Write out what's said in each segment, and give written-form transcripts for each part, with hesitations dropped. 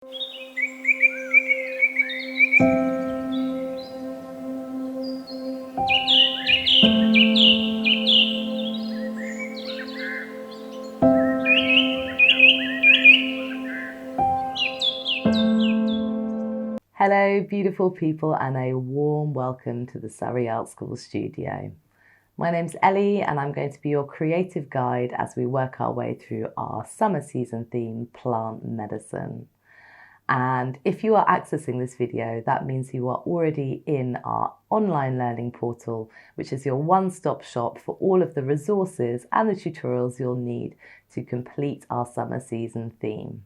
Hello, beautiful people, and a warm welcome to the Surrey Art School studio. My name's Ellie, and I'm going to be your creative guide as we work our way through our summer season theme, plant medicine. And if you are accessing this video, that means you are already in our online learning portal, which is your one-stop shop for all of the resources and the tutorials you'll need to complete our summer season theme.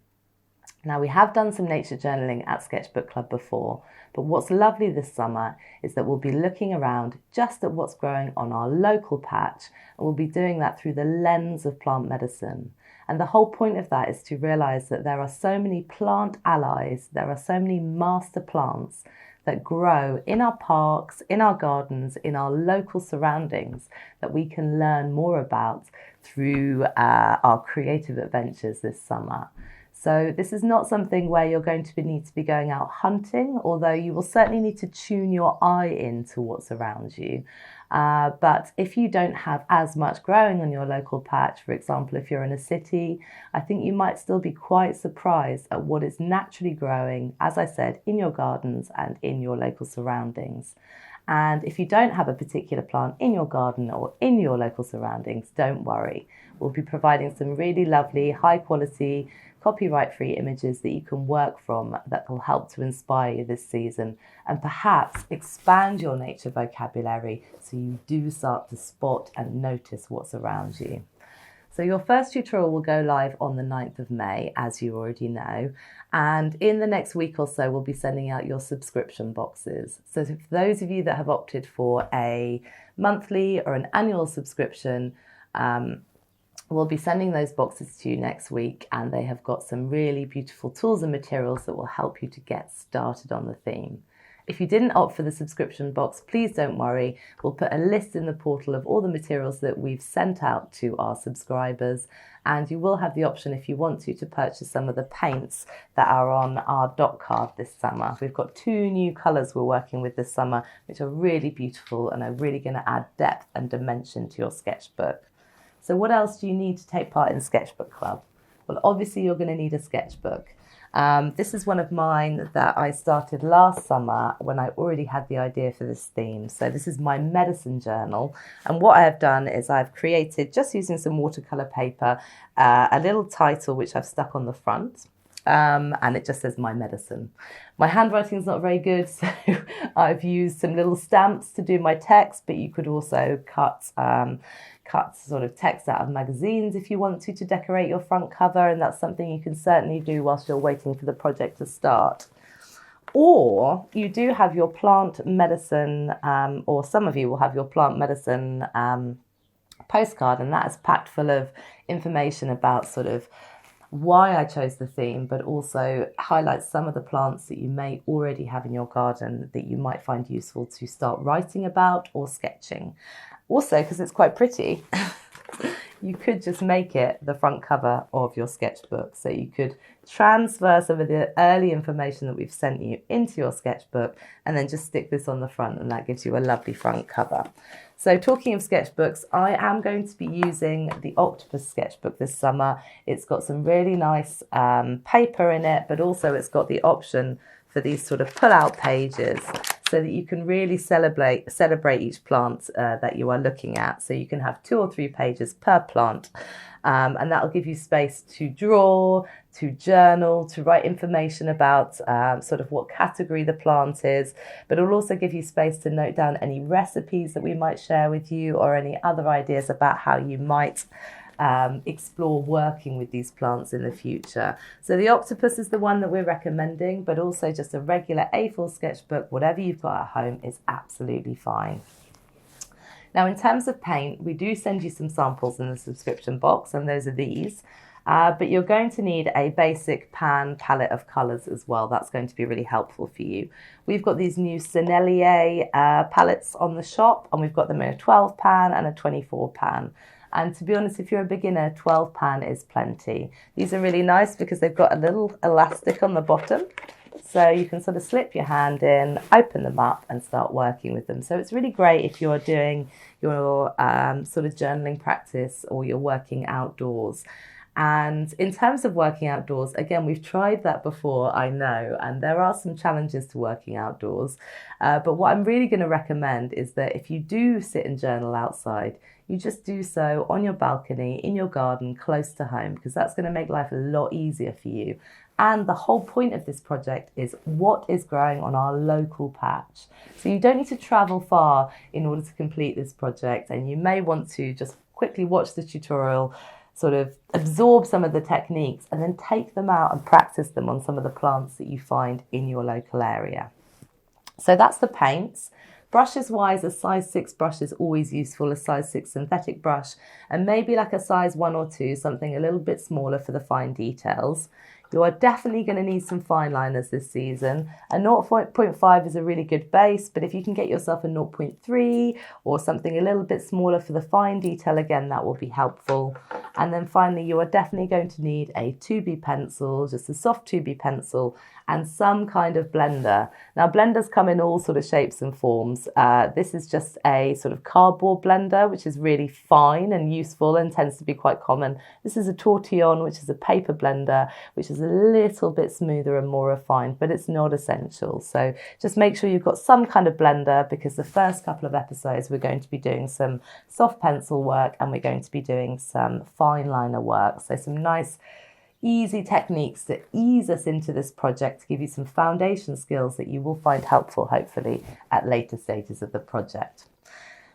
Now, we have done some nature journaling at Sketchbook Club before, but what's lovely this summer is that we'll be looking around just at what's growing on our local patch, and we'll be doing that through the lens of plant medicine. And the whole point of that is to realise that there are so many plant allies, there are so many master plants that grow in our parks, in our gardens, in our local surroundings that we can learn more about through our creative adventures this summer. So this is not something where you're going to need to be going out hunting, although you will certainly need to tune your eye into what's around you. But if you don't have as much growing on your local patch, for example, if you're in a city, I think you might still be quite surprised at what is naturally growing, as I said, in your gardens and in your local surroundings. And if you don't have a particular plant in your garden or in your local surroundings, don't worry. We'll be providing some really lovely, high quality, copyright-free images that you can work from that will help to inspire you this season and perhaps expand your nature vocabulary so you do start to spot and notice what's around you. So your first tutorial will go live on the 9th of May, as you already know, and in the next week or so we'll be sending out your subscription boxes. So for those of you that have opted for a monthly or an annual subscription, we'll be sending those boxes to you next week, and they have got some really beautiful tools and materials that will help you to get started on the theme. If you didn't opt for the subscription box, please don't worry. We'll put a list in the portal of all the materials that we've sent out to our subscribers, and you will have the option, if you want to purchase some of the paints that are on our dot card this summer. We've got 2 new colours we're working with this summer, which are really beautiful and are really going to add depth and dimension to your sketchbook. So what else do you need to take part in Sketchbook Club? Well, obviously you're going to need a sketchbook. This is one of mine that I started last summer when I already had the idea for this theme. So this is my medicine journal. And what I have done is I've created, just using some watercolour paper, a little title which I've stuck on the front. And it just says my medicine. My handwriting is not very good, so I've used some little stamps to do my text, but you could also cut sort of text out of magazines if you want to decorate your front cover, and that's something you can certainly do whilst you're waiting for the project to start. Or you do have your plant medicine, or some of you will have your plant medicine postcard, and that is packed full of information about sort of why I chose the theme, but also highlights some of the plants that you may already have in your garden that you might find useful to start writing about or sketching. Also, because it's quite pretty, you could just make it the front cover of your sketchbook. So you could transfer some of the early information that we've sent you into your sketchbook and then just stick this on the front, and that gives you a lovely front cover. So talking of sketchbooks, I am going to be using the Octopus sketchbook this summer. It's got some really nice paper in it, but also it's got the option for these sort of pull-out pages so that you can really celebrate each plant that you are looking at. So you can have 2 or 3 pages per plant, and that will give you space to draw, to journal, to write information about sort of what category the plant is, but it will also give you space to note down any recipes that we might share with you or any other ideas about how you might explore working with these plants in the future. So the Octopus is the one that we're recommending, but also just a regular A4 sketchbook, whatever you've got at home is absolutely fine. Now, in terms of paint, we do send you some samples in the subscription box, and those are these. But you're going to need a basic pan palette of colours as well. That's going to be really helpful for you. We've got these new Sennelier palettes on the shop, and we've got them in a 12 pan and a 24 pan. And to be honest, if you're a beginner, 12 pan is plenty. These are really nice because they've got a little elastic on the bottom. So you can sort of slip your hand in, open them up and start working with them. So it's really great if you're doing your sort of journaling practice or you're working outdoors. And in terms of working outdoors, again, we've tried that before, I know, and there are some challenges to working outdoors. But what I'm really going to recommend is that if you do sit and journal outside, you just do so on your balcony, in your garden, close to home, because that's going to make life a lot easier for you. And the whole point of this project is what is growing on our local patch. So you don't need to travel far in order to complete this project, and you may want to just quickly watch the tutorial, sort of absorb some of the techniques and then take them out and practice them on some of the plants that you find in your local area. So that's the paints. Brushes wise, a size 6 brush is always useful, a size 6 synthetic brush, and maybe like a size 1 or 2, something a little bit smaller for the fine details. You are definitely going to need some fine liners this season. A 0.5 is a really good base, but if you can get yourself a 0.3 or something a little bit smaller for the fine detail, again, that will be helpful. And then finally, you are definitely going to need a 2B pencil, just a soft 2B pencil, and some kind of blender. Now, blenders come in all sort of shapes and forms. This is just a sort of cardboard blender, which is really fine and useful and tends to be quite common. This is a tortillon, which is a paper blender, which is a little bit smoother and more refined, but it's not essential. So just make sure you've got some kind of blender, because the first couple of episodes we're going to be doing some soft pencil work and we're going to be doing some fine liner work. So some nice easy techniques to ease us into this project, to give you some foundation skills that you will find helpful, hopefully, at later stages of the project.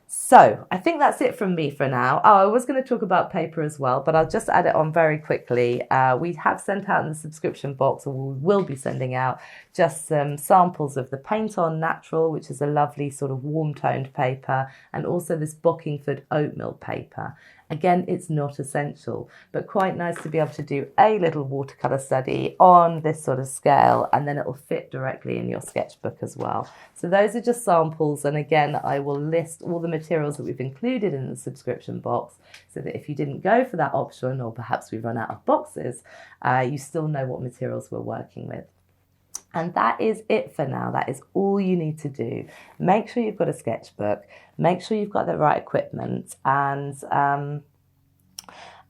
So I think that's it from me for now. Oh, I was going to talk about paper as well, but I'll just add it on very quickly. We have sent out in the subscription box, or we will be sending out, just some samples of the Paint On Natural, which is a lovely sort of warm toned paper, and also this Bockingford oatmeal paper. Again, it's not essential, but quite nice to be able to do a little watercolour study on this sort of scale, and then it will fit directly in your sketchbook as well. So those are just samples, and again, I will list all the materials that we've included in the subscription box, so that if you didn't go for that option, or perhaps we've run out of boxes, you still know what materials we're working with. And that is it for now. That is all you need to do. Make sure you've got a sketchbook, make sure you've got the right equipment, and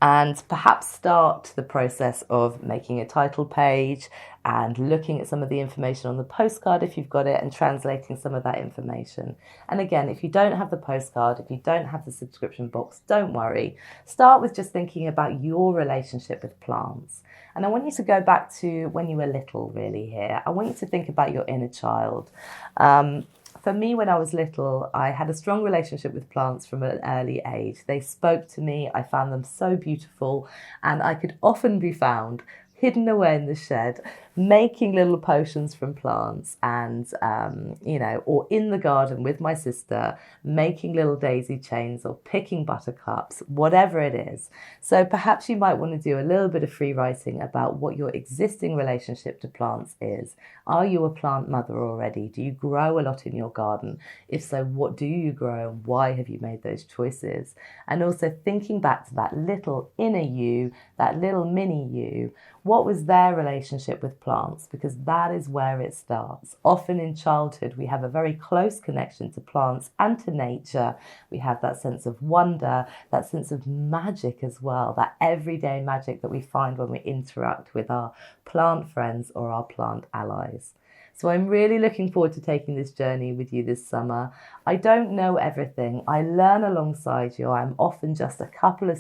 perhaps start the process of making a title page and looking at some of the information on the postcard if you've got it, and translating some of that information. And again, if you don't have the postcard, if you don't have the subscription box, don't worry. Start with just thinking about your relationship with plants. And I want you to go back to when you were little, really, here. I want you to think about your inner child. For me, when I was little, I had a strong relationship with plants from an early age. They spoke to me. I found them so beautiful, and I could often be found hidden away in the shed, making little potions from plants, and, or in the garden with my sister, making little daisy chains or picking buttercups, whatever it is. So perhaps you might want to do a little bit of free writing about what your existing relationship to plants is. Are you a plant mother already? Do you grow a lot in your garden? If so, what do you grow, and why have you made those choices? And also thinking back to that little inner you, that little mini you, what was their relationship with plants? Because that is where it starts. Often in childhood, we have a very close connection to plants and to nature. We have that sense of wonder, that sense of magic as well, that everyday magic that we find when we interact with our plant friends or our plant allies. So I'm really looking forward to taking this journey with you this summer. I don't know everything. I learn alongside you. I'm often just a couple of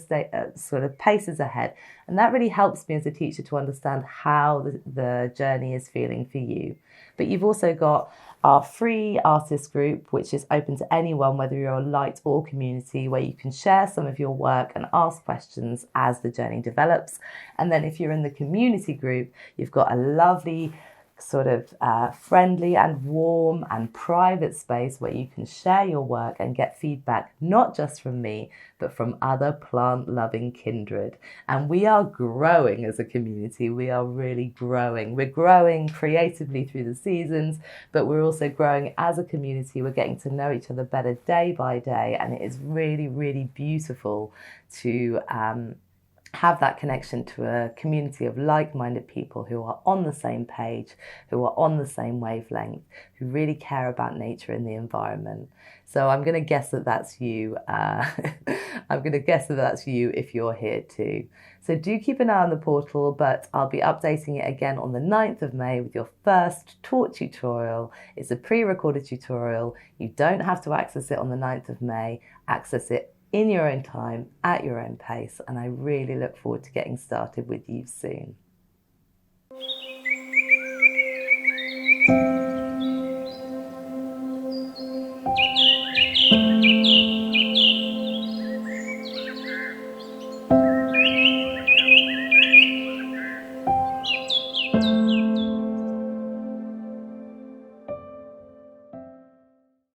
sort of paces ahead. And that really helps me as a teacher to understand how the journey is feeling for you. But you've also got our free artist group, which is open to anyone, whether you're a light or community, where you can share some of your work and ask questions as the journey develops. And then if you're in the community group, you've got a lovely sort of friendly and warm and private space where you can share your work and get feedback, not just from me, but from other plant-loving kindred. And we are growing as a community. We are really growing. We're growing creatively through the seasons, but we're also growing as a community. We're getting to know each other better day by day, and it is really, really beautiful to have that connection to a community of like-minded people who are on the same page, who are on the same wavelength, who really care about nature and the environment. So I'm going to guess that that's you. I'm going to guess that that's you if you're here too. So do keep an eye on the portal, but I'll be updating it again on the 9th of May with your first taught tutorial. It's a pre-recorded tutorial. You don't have to access it on the 9th of May. Access it in your own time, at your own pace, and I really look forward to getting started with you soon.